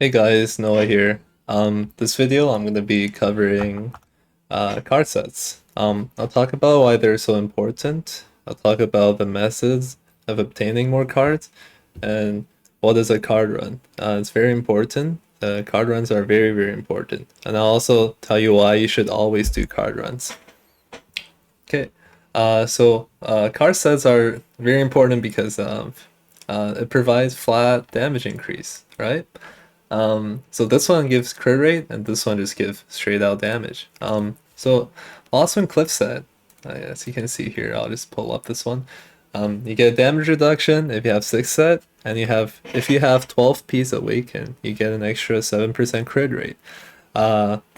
Hey guys, Noah here. This video I'm gonna be covering card sets. I'll talk about why they're so important. I'll talk about the methods of obtaining more cards, and what is a card run. It's very important. Card runs are very, very important. And I'll also tell you why you should always do card runs. Okay, card sets are very important because it provides flat damage increase, right? So this one gives crit rate, and this one just gives straight out damage. So last one cliff set, as you can see here, I'll just pull up this one. You get damage reduction if you have 6 set, and if you have 12 piece awaken, you get an extra 7% crit rate.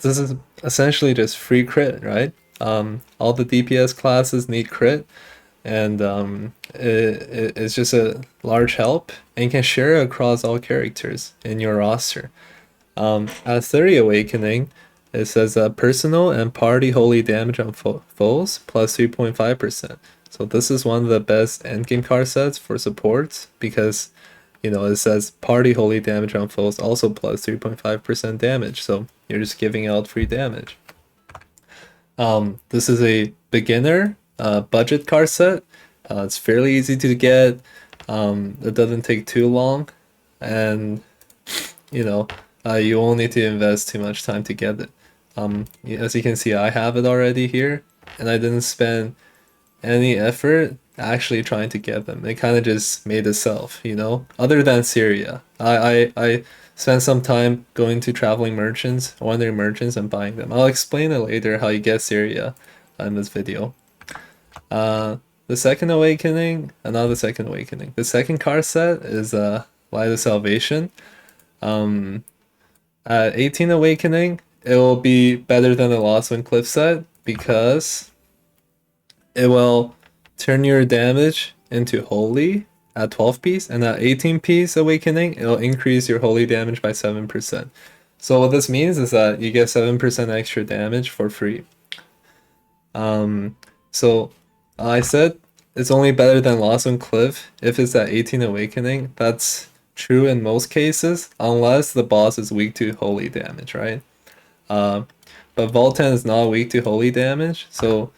This is essentially just free crit, right? All the DPS classes need crit, and it's just a large help, and you can share it across all characters in your roster. At 30 Awakening, it says personal and party holy damage on foes plus 3.5%. So this is one of the best endgame card sets for supports because it says party holy damage on foes also plus 3.5% damage. So you're just giving out free damage. This is a beginner budget card set. It's fairly easy to get. It doesn't take too long, and you won't need to invest too much time to get it. As you can see, I have it already here, and I didn't spend any effort actually trying to get them. It kind of just made itself, other than Syria. I spent some time going to traveling merchants, wandering merchants, and buying them. I'll explain it later how you get Syria in this video. The second awakening, not the second awakening. The second card set is Light of Salvation. At 18 awakening, it will be better than the Lost Wind Cliff set because it will turn your damage into holy at 12 piece, and at 18 piece awakening, it'll increase your holy damage by 7%. So what this means is that you get 7% extra damage for free. So I said it's only better than Lost Wind Cliff if it's at 18 awakening. That's true in most cases, unless the boss is weak to holy damage, right? But Voltan is not weak to holy damage, so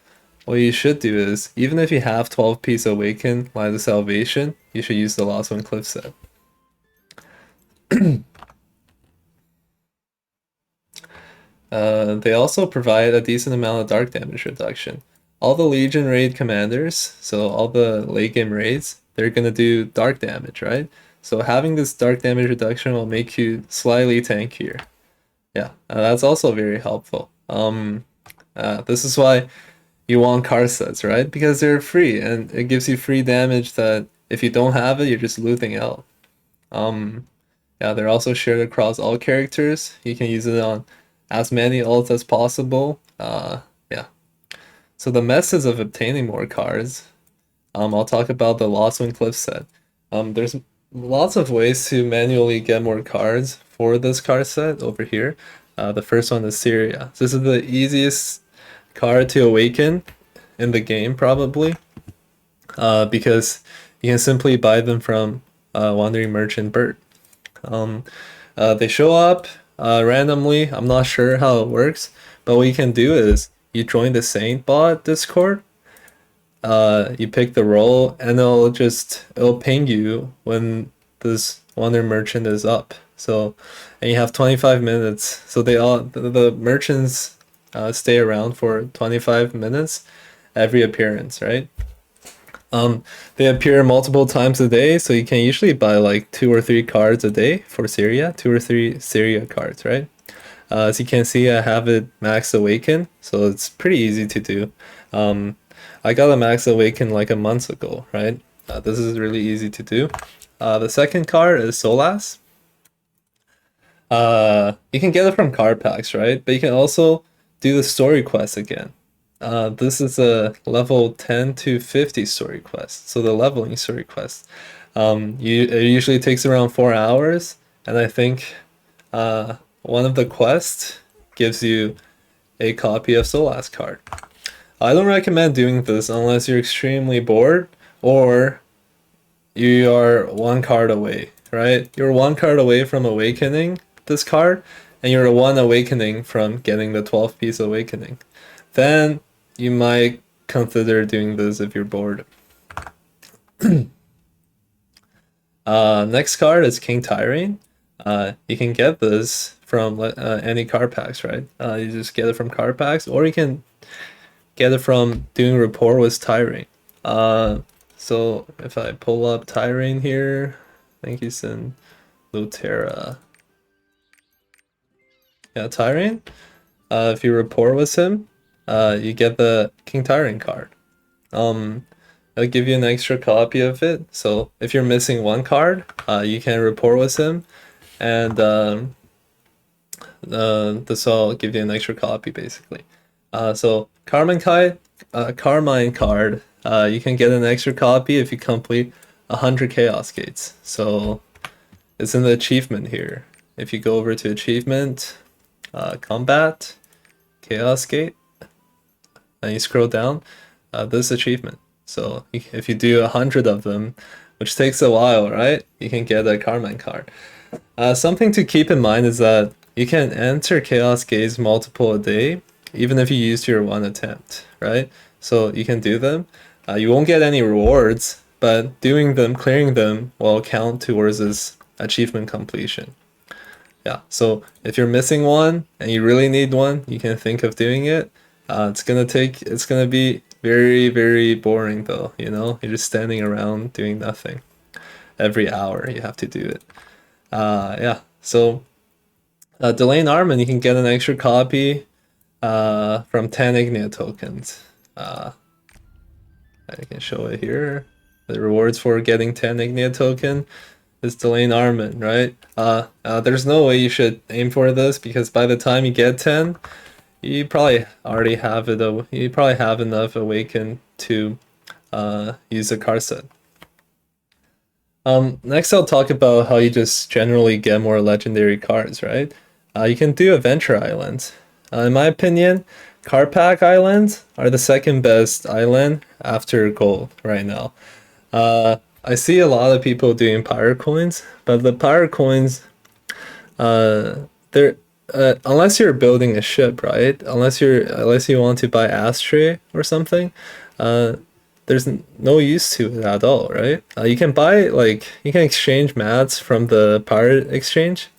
what you should do is, even if you have 12 piece awaken Light of Salvation, you should use the Lost Wind Cliff set. They also provide a decent amount of dark damage reduction. All the Legion raid commanders, so all the late game raids, they're gonna do dark damage, right? So having this dark damage reduction will make you slightly tankier. Yeah, that's also very helpful. This is why you want card sets, right? Because they're free, and it gives you free damage that if you don't have it, you're just losing out. Yeah, they're also shared across all characters. You can use it on as many ults as possible. Yeah. So the methods of obtaining more cards, I'll talk about the Lost Wind Cliff set. There's lots of ways to manually get more cards for this card set over here. The first one is Syria. This is the easiest card to awaken in the game, probably, because you can simply buy them from Wandering Merchant Bird. They show up randomly. I'm not sure how it works, but what you can do is you join the Saint bot Discord. You pick the role, and it'll ping you when this Wonder Merchant is up. So, and you have 25 minutes. So the merchants stay around for 25 minutes every appearance, right? They appear multiple times a day, so you can usually buy like 2 or 3 cards a day for Syria, 2 or 3 Syria cards, right? As you can see, I have it max awaken, so it's pretty easy to do. I got a max awaken like a month ago, right? This is really easy to do. The second card is Solas. You can get it from card packs, right? But you can also do the story quest again. This is a level 10 to 50 story quest, so the leveling story quest. It usually takes around 4 hours, and I think one of the quests gives you a copy of Solas card. I don't recommend doing this unless you're extremely bored or you are 1 card away, right? You're 1 card away from awakening, this card, and you're 1 awakening from getting the 12th piece awakening, then you might consider doing this if you're bored. Next card is King Tyrene. You can get this from any card packs, right? You just get it from card packs, or you can get it from doing rapport with Tyrene. So if I pull up Tyrene here, I think he's in Lutera. Yeah, Tyrene. If you rapport with him, you get the King Tyrene card. I'll give you an extra copy of it. So if you're missing one card, you can rapport with him, and this will give you an extra copy basically. So Carmine card, you can get an extra copy if you complete 100 Chaos Gates. So it's in the achievement here. If you go over to achievement, combat, Chaos Gate, and you scroll down, this achievement. So if you do 100 of them, which takes a while, right? You can get a Carmine card. Something to keep in mind is that you can enter Chaos Gates multiple a day, even if you used your 1 attempt, right? So you can do them. You won't get any rewards, but doing them, clearing them, will count towards this achievement completion. Yeah, so if you're missing one and you really need one, you can think of doing it. It's gonna be very, very boring though, you know? You're just standing around doing nothing. Every hour you have to do it. Yeah, so Delaying Armament, you can get an extra copy from 10 Ignia tokens. I can show it here. The rewards for getting 10 Ignia token is Delaying Armament, right? There's no way you should aim for this, because by the time you get 10, you probably already have it. You probably have enough Awaken to use a card set. Next, I'll talk about how you just generally get more legendary cards, right? You can do Adventure Islands. In my opinion, Card Pack Islands are the second best island after Gold right now. I see a lot of people doing Pirate Coins, but the Pirate Coins, they're unless you're building a ship, right? Unless you want to buy Astray or something, there's no use to it at all, right? You can buy, like, you can exchange mats from the pirate exchange,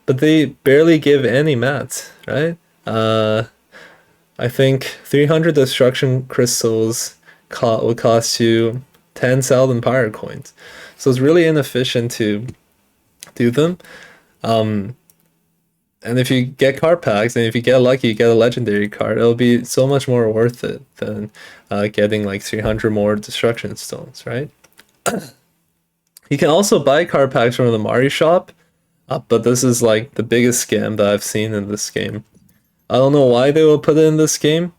but they barely give any mats, right? I think 300 destruction crystals would cost you 10,000 pirate coins, so it's really inefficient to do them. And if you get card packs, and if you get lucky, you get a legendary card, it'll be so much more worth it than getting like 300 more destruction stones, right? You can also buy card packs from the Mari shop, but this is like the biggest scam that I've seen in this game. I don't know why they will put it in this game.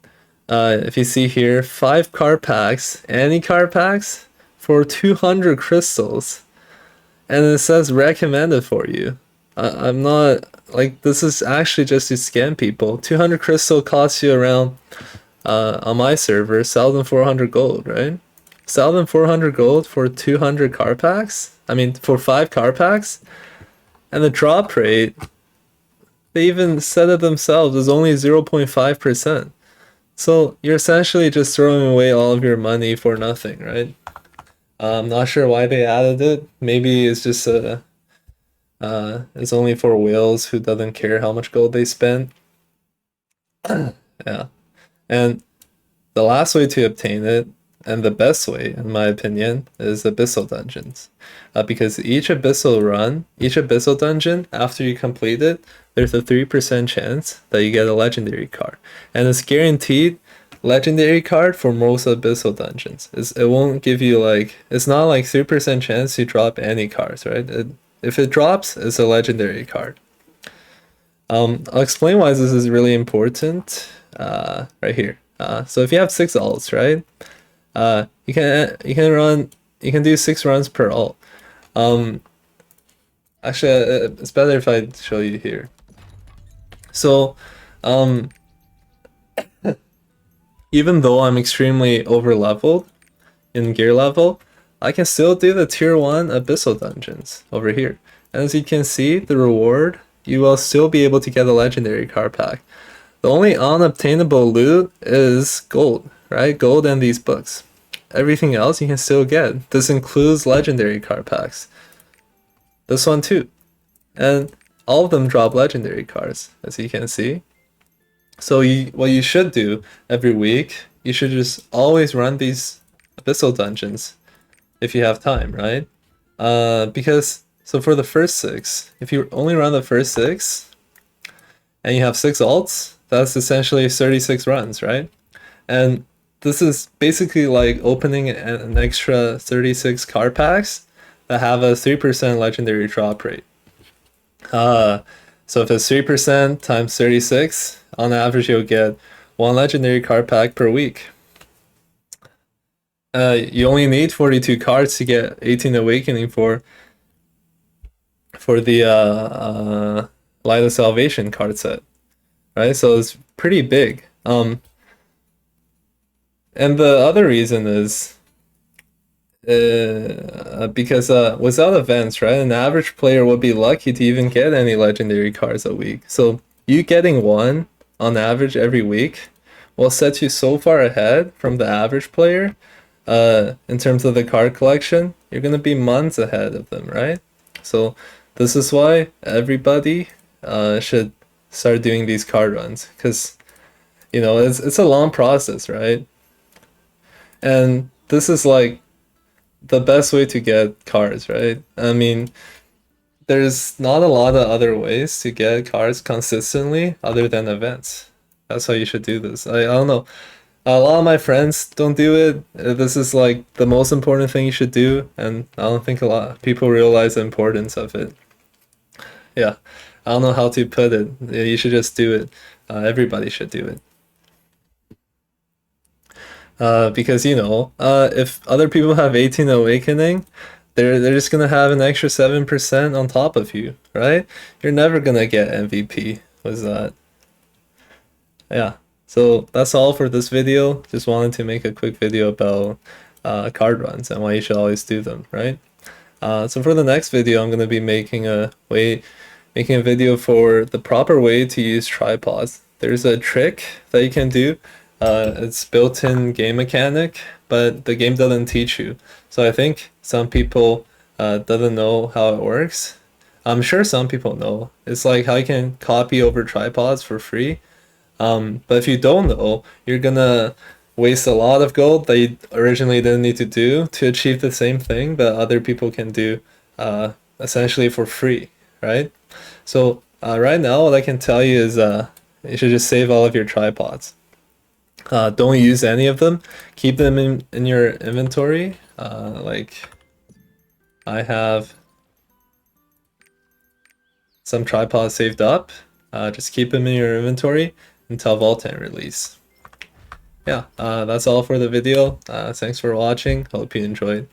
If you see here, 5 card packs, any card packs, for 200 crystals, and it says recommended for you. I'm not, like, this is actually just to scam people. 200 crystal costs you around, on my server, 1,400 gold, right? 1,400 gold for 200 card packs? I mean, for 5 card packs? And the drop rate, they even said it themselves, is only 0.5%. So you're essentially just throwing away all of your money for nothing, right? I'm not sure why they added it. Maybe it's just it's only for whales who doesn't care how much gold they spend. Yeah. And the last way to obtain it, and the best way, in my opinion, is Abyssal Dungeons. Because each Abyssal Dungeon, after you complete it, there's a 3% chance that you get a legendary card. And it's guaranteed legendary card for most Abyssal Dungeons. It won't give you, like, it's not like 3% chance to drop any cards, right? If it drops, it's a legendary card. I'll explain why this is really important right here. So if you have 6 ults, right? You can do 6 runs per ult. Actually, it's better if I show you here. So, even though I'm extremely over leveled in gear level, I can still do the tier 1 Abyssal Dungeons over here. And as you can see, the reward you will still be able to get a legendary card pack. The only unobtainable loot is gold, right? Gold and these books. Everything else you can still get. This includes legendary card packs. This one too. And all of them drop legendary cards, as you can see. So what you should do every week, you should just always run these abyssal dungeons if you have time, right? Because so for the first 6, if you only run the first 6 and you have 6 alts, that's essentially 36 runs, right? And this is basically like opening an extra 36 card packs that have a 3% legendary drop rate. So if it's 3% times 36, on average you'll get 1 legendary card pack per week. You only need 42 cards to get 18 Awakening for the Light of Salvation card set, right? So it's pretty big. And the other reason is because without events, right, an average player would be lucky to even get any legendary cards a week. So you getting 1 on average every week will set you so far ahead from the average player. In terms of the card collection, you're gonna be months ahead of them, right? So this is why everybody should start doing these card runs, because you know it's a long process, right? And this is like the best way to get cards, right? I mean, there's not a lot of other ways to get cards consistently other than events. That's how you should do this. I don't know. A lot of my friends don't do it. This is like the most important thing you should do, and I don't think a lot of people realize the importance of it. Yeah, I don't know how to put it. Yeah, you should just do it. Everybody should do it. Because you know, if other people have 18 Awakening, they're just gonna have an extra 7% on top of you, right? You're never gonna get MVP with that. Yeah. So that's all for this video. Just wanted to make a quick video about card runs and why you should always do them, right? So for the next video, I'm gonna be making a video for the proper way to use tripods. There's a trick that you can do. It's built-in game mechanic, but the game doesn't teach you. So I think some people doesn't know how it works. I'm sure some people know. It's like how you can copy over tripods for free. But if you don't know, you're gonna waste a lot of gold that you originally didn't need to do to achieve the same thing that other people can do essentially for free, right? So right now, what I can tell you is you should just save all of your tripods. Don't use any of them. Keep them in your inventory. Like I have some tripods saved up. Just keep them in your inventory until Voltan release. Yeah, that's all for the video. Thanks for watching. Hope you enjoyed.